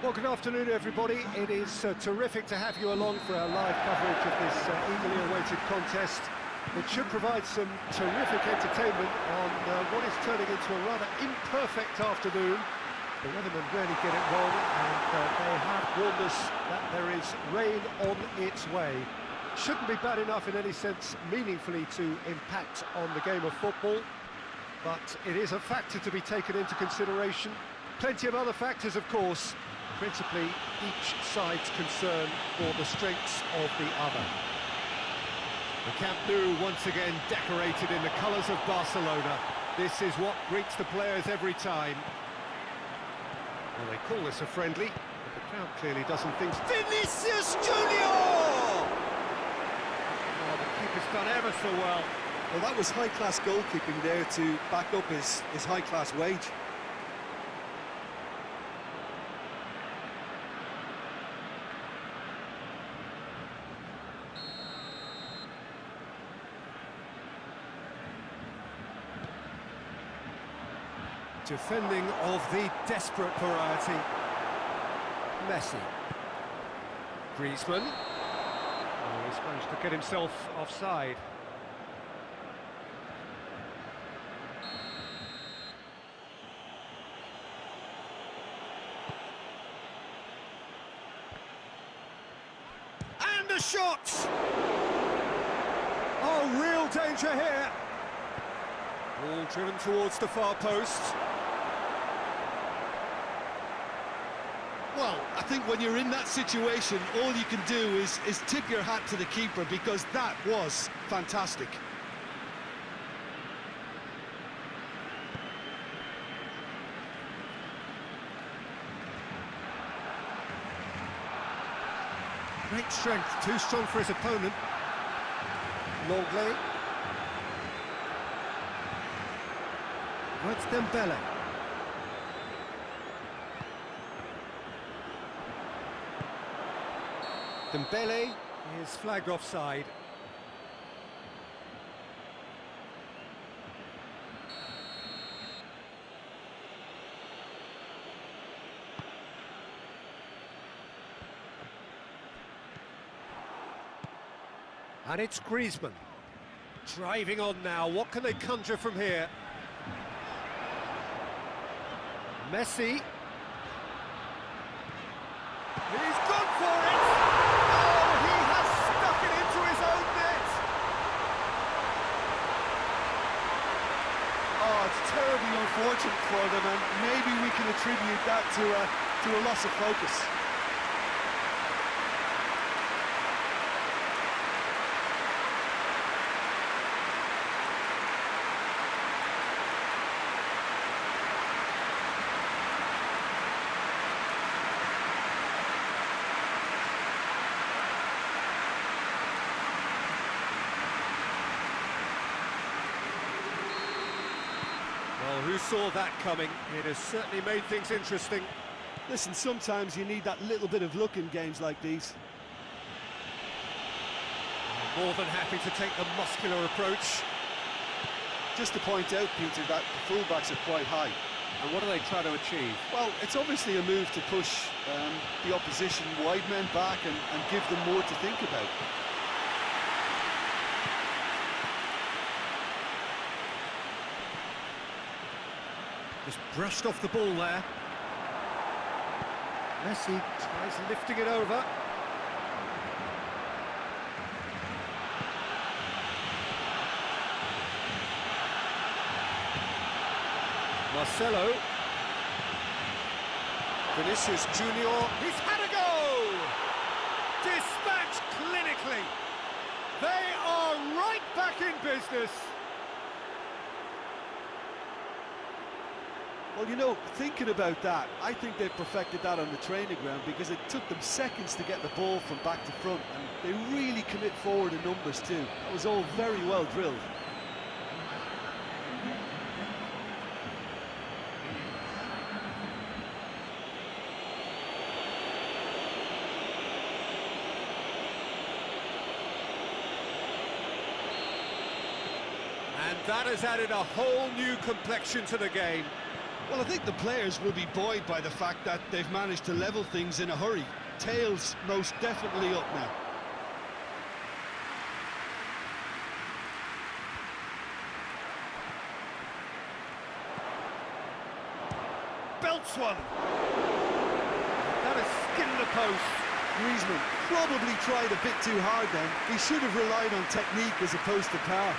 Well, good afternoon, everybody. It is terrific to have you along for our live coverage of this eagerly awaited contest. It should provide some terrific entertainment on what is turning into a rather imperfect afternoon. The weathermen rarely get it wrong, and they have warned us that there is rain on its way. Shouldn't be bad enough in any sense meaningfully to impact on the game of football, but it is a factor to be taken into consideration. Plenty of other factors, of course, principally each side's concern for the strengths of the other. The Camp Nou once again decorated in the colours of Barcelona. This is what greets the players every time. Well, they call this a friendly, but the crowd clearly doesn't think... Vinicius Junior! Oh, the keeper's done ever so well. Well, that was high-class goalkeeping there to back up his high-class wage. Defending of the desperate variety. Messi. Griezmann. Oh, he's managed to get himself offside. And a shot! Oh, real danger here. Ball driven towards the far post. Well, I think when you're in that situation, all you can do is tip your hat to the keeper, because that was fantastic. Great strength, too strong for his opponent. Longley. What's Dembele? Dembele is flagged offside. And it's Griezmann. Driving on now, what can they conjure from here? Messi. He's gone for it! Oh, he has stuck it into his own net! Oh, it's terribly unfortunate for them, and maybe we can attribute that to a loss of focus. Well, who saw that coming? It has certainly made things interesting. Listen, sometimes you need that little bit of luck in games like these. More than happy to take the muscular approach. Just to point out, Peter, that the fullbacks are quite high. And what do they try to achieve? Well, it's obviously a move to push the opposition wide men back and give them more to think about. Just brushed off the ball there. Messi tries lifting it over. Marcelo. Vinicius Junior. He's had a go! Dispatched clinically. They are right back in business. Well, you know, thinking about that, I think they perfected that on the training ground, because it took them seconds to get the ball from back to front, and they really commit forward in numbers too. That was all very well drilled. And that has added a whole new complexion to the game. Well, I think the players will be buoyed by the fact that they've managed to level things in a hurry. Tails most definitely up now. Belts one. That is skinned the post. Griezmann probably tried a bit too hard then. He should have relied on technique as opposed to power.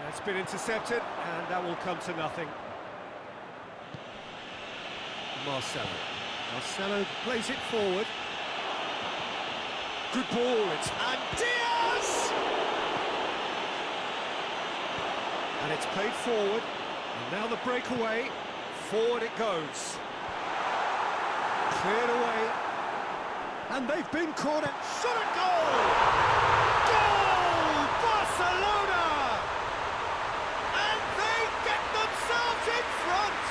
It's been intercepted, and that will come to nothing. Marcelo plays it forward. Good ball, and Diaz! And it's played forward, and now the breakaway. Forward it goes. Cleared away. And they've been cornered. Shot at goal! Goal! Barcelona! In front.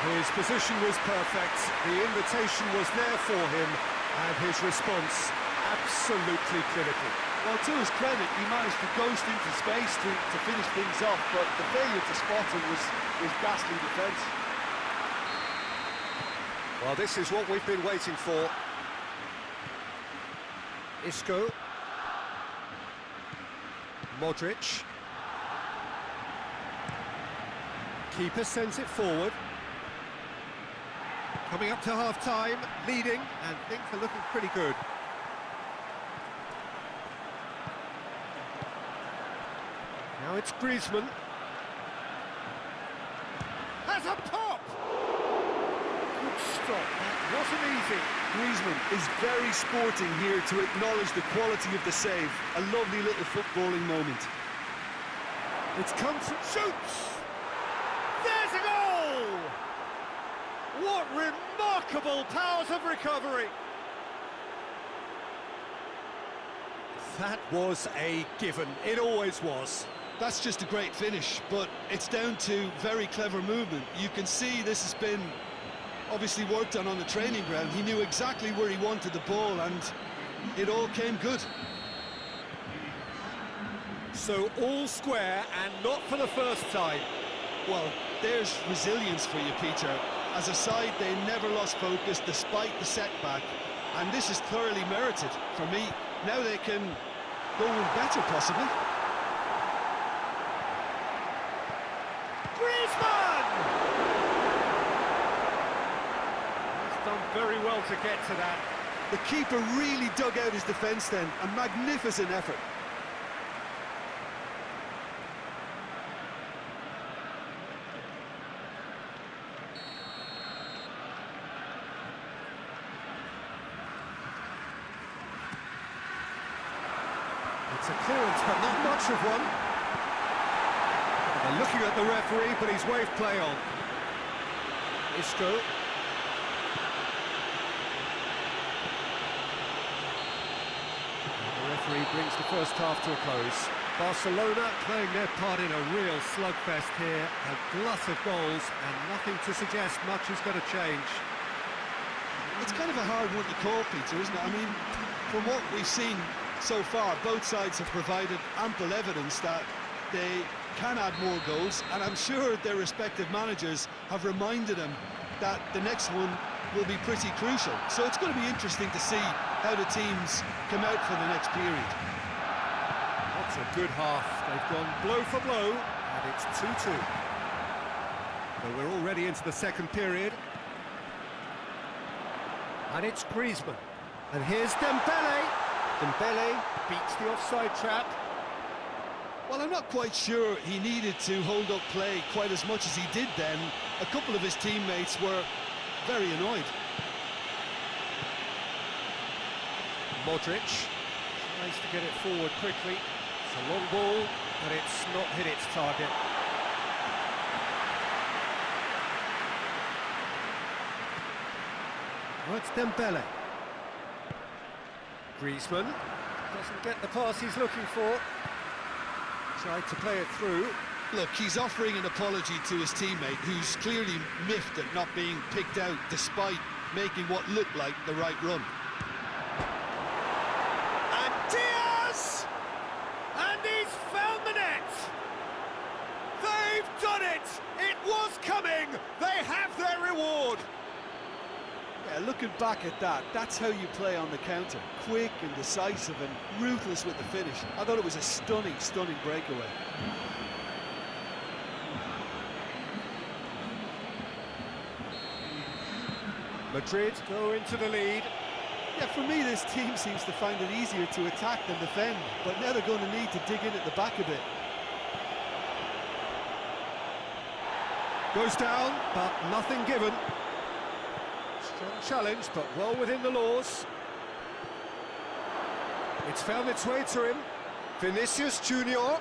His position was perfect, the invitation was there for him, and his response absolutely clinical. Well, to his credit, he managed to ghost into space to finish things off, but the failure to spot him was ghastly defence. Well, this is what we've been waiting for. Isco. Modric. Keeper sends it forward. Coming up to half-time, leading, and things are looking pretty good. Now it's Griezmann. Has a pop! Good stop, that wasn't easy. Griezmann is very sporting here to acknowledge the quality of the save. A lovely little footballing moment. It's come to shoots! There's a goal! What remarkable powers of recovery! That was a given. It always was. That's just a great finish, but it's down to very clever movement. You can see this has been obviously worked on the training ground. He knew exactly where he wanted the ball, and it all came good. So all square, and not for the first time. Well, there's resilience for you, Peter. As a side, they never lost focus despite the setback, and this is thoroughly merited for me. Now they can go in better, possibly. Griezmann! He's done very well to get to that. The keeper really dug out his defence then. A magnificent effort. It's a clearance, but not much of one. They're looking at the referee, but he's waved play on. Isco. The referee brings the first half to a close. Barcelona playing their part in a real slugfest here. A glut of goals, and nothing to suggest much is going to change. It's kind of a hard one to call, Peter, isn't it? I mean, from what we've seen so far, both sides have provided ample evidence that they can add more goals, and I'm sure their respective managers have reminded them that the next one will be pretty crucial. So it's going to be interesting to see how the teams come out for the next period. That's a good half. They've gone blow for blow, and it's 2-2. So we're already into the second period. And it's Griezmann. And here's Dembele. Dembele beats the offside trap. Well, I'm not quite sure he needed to hold up play quite as much as he did then. A couple of his teammates were very annoyed. Modric tries to get it forward quickly. It's a long ball, but it's not hit its target. Well, it's Dembele. Griezmann doesn't get the pass he's looking for. Tried to play it through. Look, he's offering an apology to his teammate, who's clearly miffed at not being picked out despite making what looked like the right run. And Diaz! And he's found the net! They've done it! It was coming! They have their reward! Yeah, looking back at that, that's how you play on the counter. Quick and decisive and ruthless with the finish. I thought it was a stunning, stunning breakaway. Madrid go into the lead. Yeah, for me, this team seems to find it easier to attack than defend, but now they're going to need to dig in at the back a bit. Goes down, but nothing given. Strong challenge, but well within the laws. It's found its way to him. Vinicius Junior.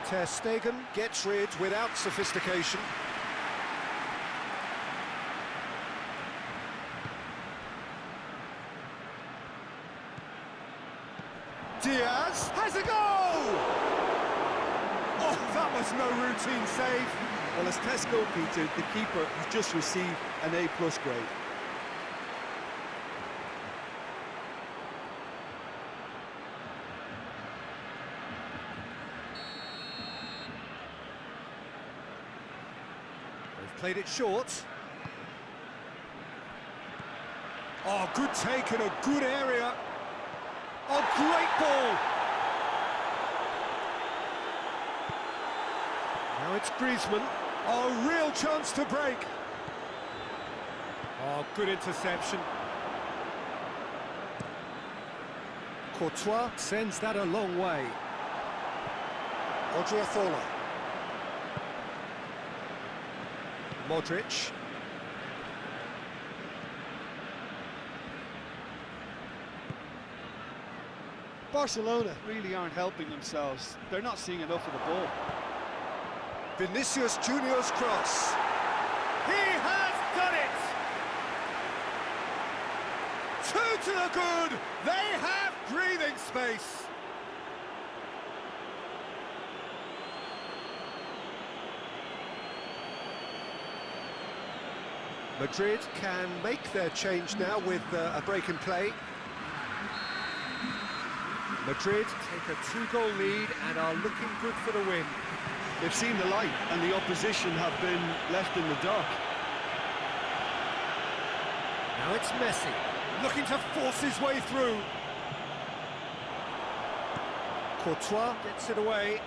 Ter Stegen gets rid without sophistication. Diaz has a goal! Oh, that was no routine save. Well, as test goalkeeper, the keeper has just received an A+ grade. They've played it short. Oh, good take in a good area. Oh, great ball! Now it's Griezmann. Oh, real chance to break. Oh, good interception. Courtois sends that a long way. Odriozola. Modric. Barcelona really aren't helping themselves. They're not seeing enough of the ball. Vinicius Junior's cross. He has done it! Two to the good! They have breathing space! Madrid can make their change now with a break in play. Madrid take a 2-goal lead and are looking good for the win. They've seen the light, and the opposition have been left in the dark. Now it's Messi, looking to force his way through. Courtois gets it away.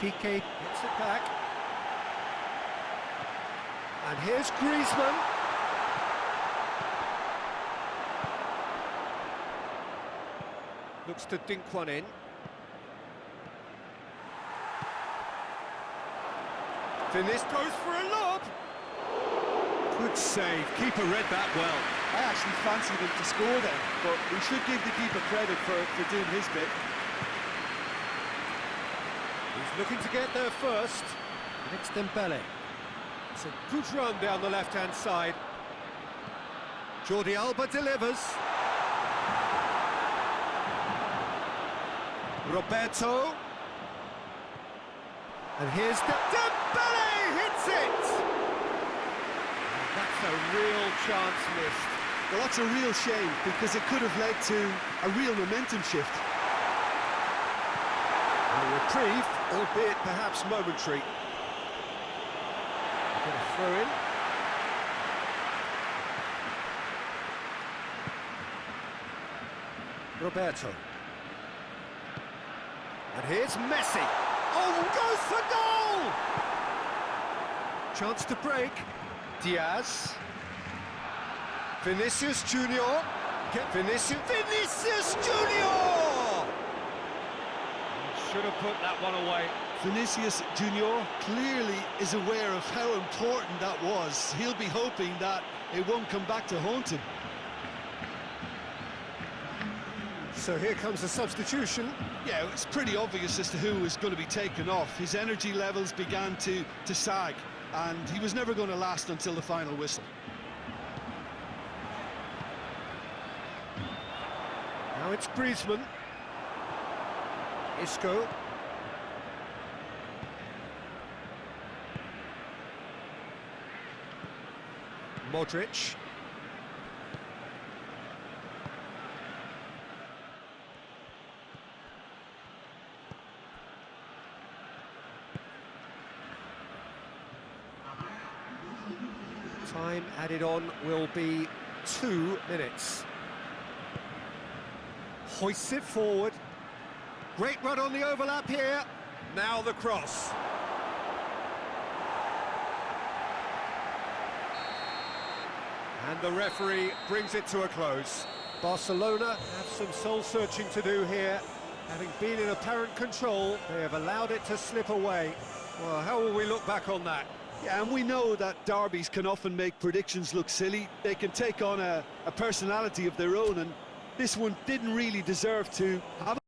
Piqué gets it back. And here's Griezmann. Looks to dink one in. Vinicius goes for a lob. Good save. Keeper read that well. I actually fancied him to score then, but we should give the keeper credit for doing his bit. He's looking to get there first. Next Dembele. It's a good run down the left-hand side. Jordi Alba delivers. Roberto. And here's Dembele hits it! That's a real chance missed. Well, that's a real shame, because it could have led to a real momentum shift. A reprieve, albeit perhaps momentary. Got a throw in. Roberto. And here's Messi. Oh, goes for goal! Chance to break. Diaz. Vinicius Junior. Vinicius Junior! Should have put that one away. Vinicius Junior clearly is aware of how important that was. He'll be hoping that it won't come back to haunt him. So here comes a substitution. Yeah, it's pretty obvious as to who was going to be taken off. His energy levels began to sag, and he was never going to last until the final whistle. Now it's Griezmann. Isco. Modric. Time added on will be 2 minutes. Hoists it forward. Great run on the overlap here. Now the cross. And the referee brings it to a close. Barcelona have some soul-searching to do here. Having been in apparent control, they have allowed it to slip away. Well, how will we look back on that? Yeah, and we know that derbies can often make predictions look silly. They can take on a personality of their own, and this one didn't really deserve to have